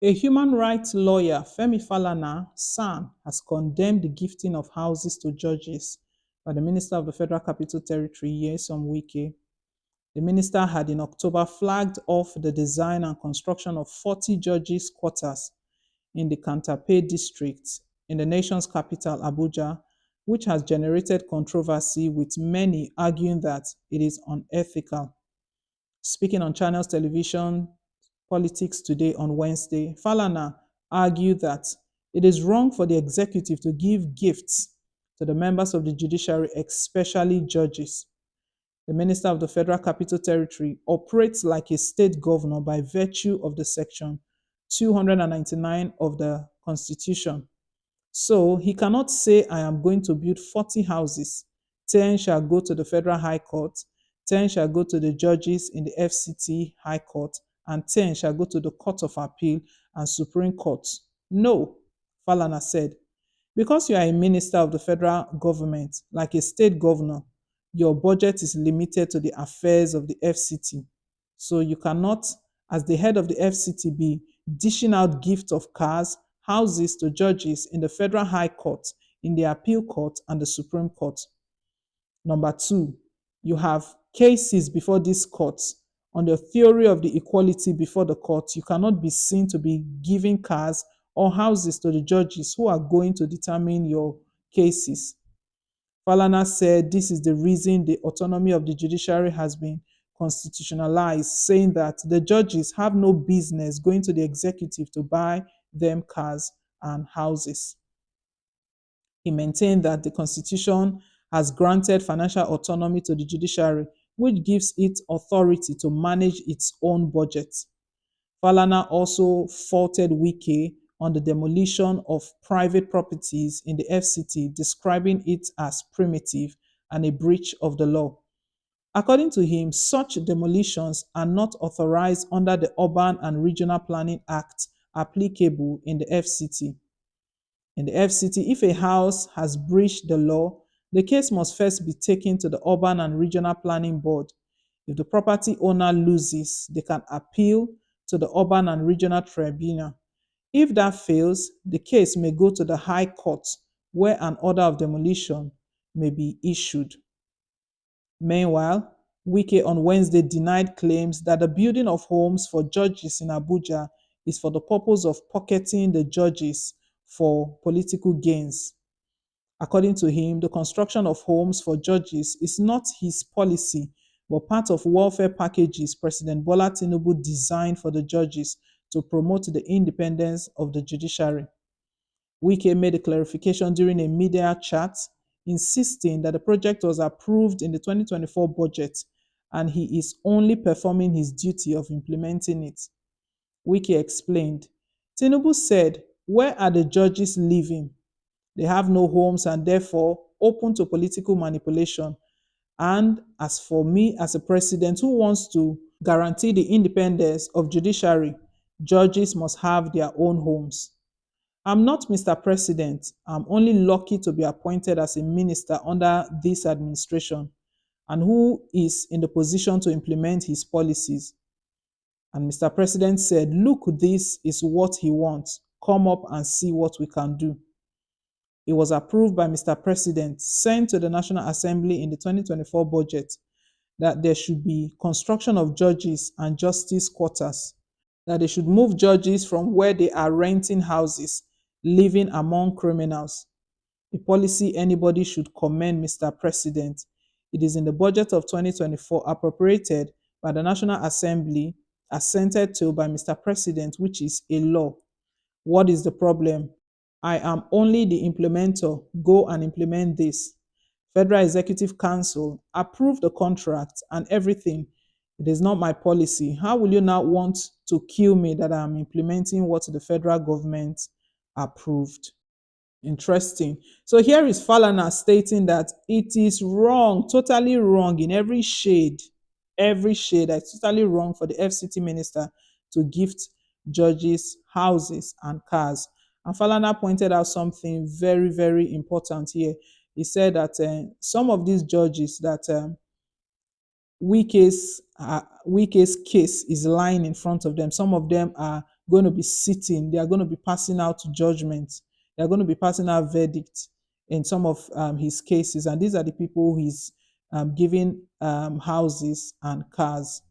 A human rights lawyer, FEMI FALANA, SAN, has condemned the gifting of houses to judges by the Minister of the Federal Capital Territory, R0NG. The minister had in October flagged off the design and construction of 40 judges' quarters in the Kantape district in the nation's capital, Abuja, which has generated controversy, with many arguing that it is unethical. Speaking on Channels Television Politics Today on Wednesday, Falana argued that it is wrong for the executive to give gifts to the members of the judiciary, especially judges. The Minister of the Federal Capital Territory operates like a state governor by virtue of the Section 299 of the Constitution. So he cannot say, I am going to build 40 houses. 10 shall go to the Federal High Court, 10 shall go to the judges in the FCT High Court, and 10 shall go to the Court of Appeal and Supreme Court. No, Falana said, because you are a minister of the federal government, like a state governor, your budget is limited to the affairs of the FCT. So you cannot, as the head of the FCT, be dishing out gifts of cars, houses to judges in the Federal High Court, in the Appeal Court, and the Supreme Court. Number two, you have cases before these courts. On the theory of the equality before the court, you cannot be seen to be giving cars or houses to the judges who are going to determine your cases. Falana said this is the reason the autonomy of the judiciary has been constitutionalized, saying that the judges have no business going to the executive to buy them cars and houses. He maintained that the Constitution has granted financial autonomy to the judiciary, which gives it authority to manage its own budget. Falana also faulted WIKE on the demolition of private properties in the FCT, describing it as primitive and a breach of the law. According to him, such demolitions are not authorized under the Urban and Regional Planning Act applicable in the FCT. In the FCT, if a house has breached the law, the case must first be taken to the Urban and Regional Planning Board. If the property owner loses, they can appeal to the Urban and Regional Tribunal. If that fails, the case may go to the High Court, where an order of demolition may be issued. Meanwhile, WIKE on Wednesday denied claims that the building of homes for judges in Abuja is for the purpose of pocketing the judges for political gains. According to him, the construction of homes for judges is not his policy, but part of welfare packages President Bola Tinubu designed for the judges to promote the independence of the judiciary. WIKE made a clarification during a media chat, insisting that the project was approved in the 2024 budget and he is only performing his duty of implementing it. WIKE explained, Tinubu said, where are the judges living? They have no homes and therefore open to political manipulation. And as for me as a president who wants to guarantee the independence of judiciary, judges must have their own homes. I'm not Mr. President. I'm only lucky to be appointed as a minister under this administration and who is in the position to implement his policies. And Mr. President said, look, this is what he wants. Come up and see what we can do. It was approved by Mr. President, sent to the National Assembly in the 2024 budget that there should be construction of judges and justice quarters, that they should move judges from where they are renting houses, living among criminals. A policy anybody should commend Mr. President. It is in the budget of 2024 appropriated by the National Assembly, assented to by Mr. President, which is a law. What is the problem? I am only the implementer. Go and implement this. Federal Executive Council approved the contract and everything. It is not my policy. How will you now want to kill me that I am implementing what the federal government approved? Interesting. So here is Falana stating that it is wrong, totally wrong in every shade, that's totally wrong for the FCT minister to gift judges houses and cars. And Falana pointed out something very, very important here. He said that some of these judges that WIKE's case is lying in front of them. Some of them are going to be sitting, they are going to be passing out judgments, they are going to be passing out verdicts in some of his cases. And these are the people he's giving houses and cars.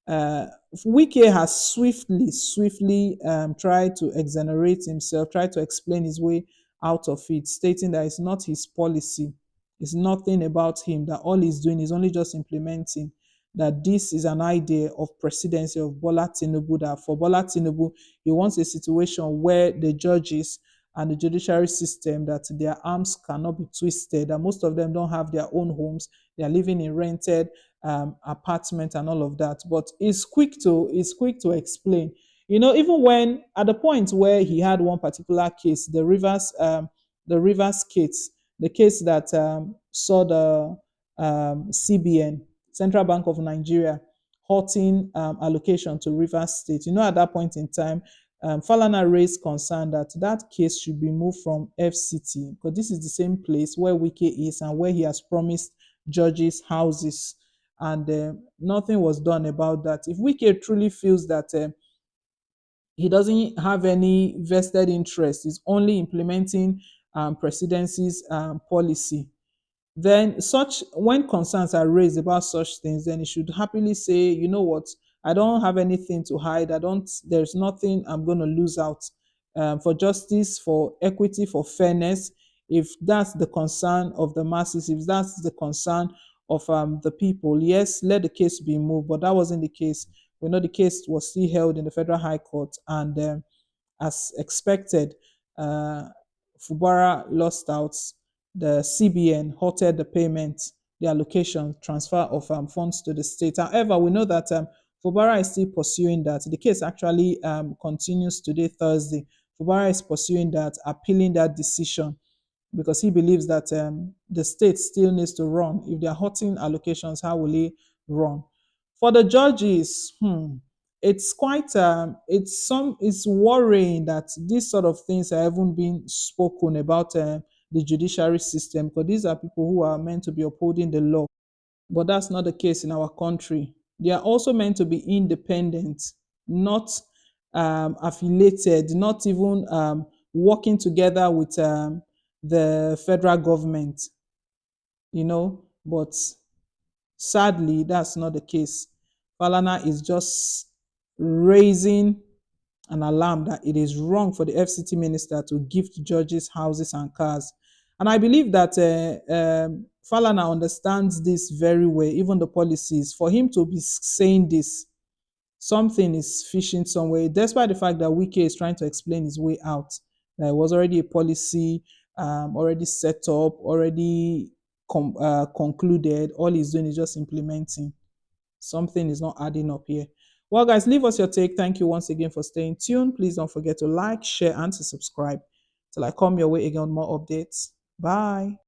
uh, Wike has swiftly tried to exonerate himself, tried to explain his way out of it, stating that it's not his policy, it's nothing about him, that all he's doing is only just implementing, that this is an idea of presidency of Bola Tinubu, that for Bola Tinubu, he wants a situation where the judges and the judiciary system, that their arms cannot be twisted, that most of them don't have their own homes, they are living in rented apartment and all of that. But it's quick to explain. Even when at the point where he had one particular case, the Rivers case, the case that saw the CBN, Central Bank of Nigeria, halting allocation to Rivers State. At that point in time, Falana raised concern that that case should be moved from FCT, because this is the same place where Wike is and where he has promised judges houses, and nothing was done about that. If Wike truly feels that he doesn't have any vested interest, is only implementing presidency's policy, then when concerns are raised about such things, then he should happily say, you know what, I don't have anything to hide, there's nothing I'm going to lose out, for justice, for equity, for fairness. If that's the concern of the masses, if that's the concern of the people, yes, let the case be moved. But that wasn't the case. We know the case was still held in the Federal High Court, and as expected, uh, Fubara lost out. The CBN halted the payment, the allocation, transfer of funds to the state. However, we know that Fubara is still pursuing that. The case actually continues today, Thursday. Fubara is pursuing that, appealing that decision, because he believes that the state still needs to run. If they are halting allocations, how will he run? For the judges, it's quite it's worrying that these sort of things are even being spoken about the judiciary system, because these are people who are meant to be upholding the law. But that's not the case in our country. They are also meant to be independent, not affiliated, not even working together with the federal government, but sadly, that's not the case. Falana is just raising an alarm that it is wrong for the FCT minister to gift judges houses and cars. And I believe that Falana understands this very well, even the policies. For him to be saying this, something is fishing somewhere, despite the fact that Wike is trying to explain his way out. There was already a policy already set up, already concluded. All he's doing is just implementing. Something is not adding up here. Well, guys, leave us your take. Thank you once again for staying tuned. Please don't forget to like, share, and to subscribe till I come your way again on more updates. Bye.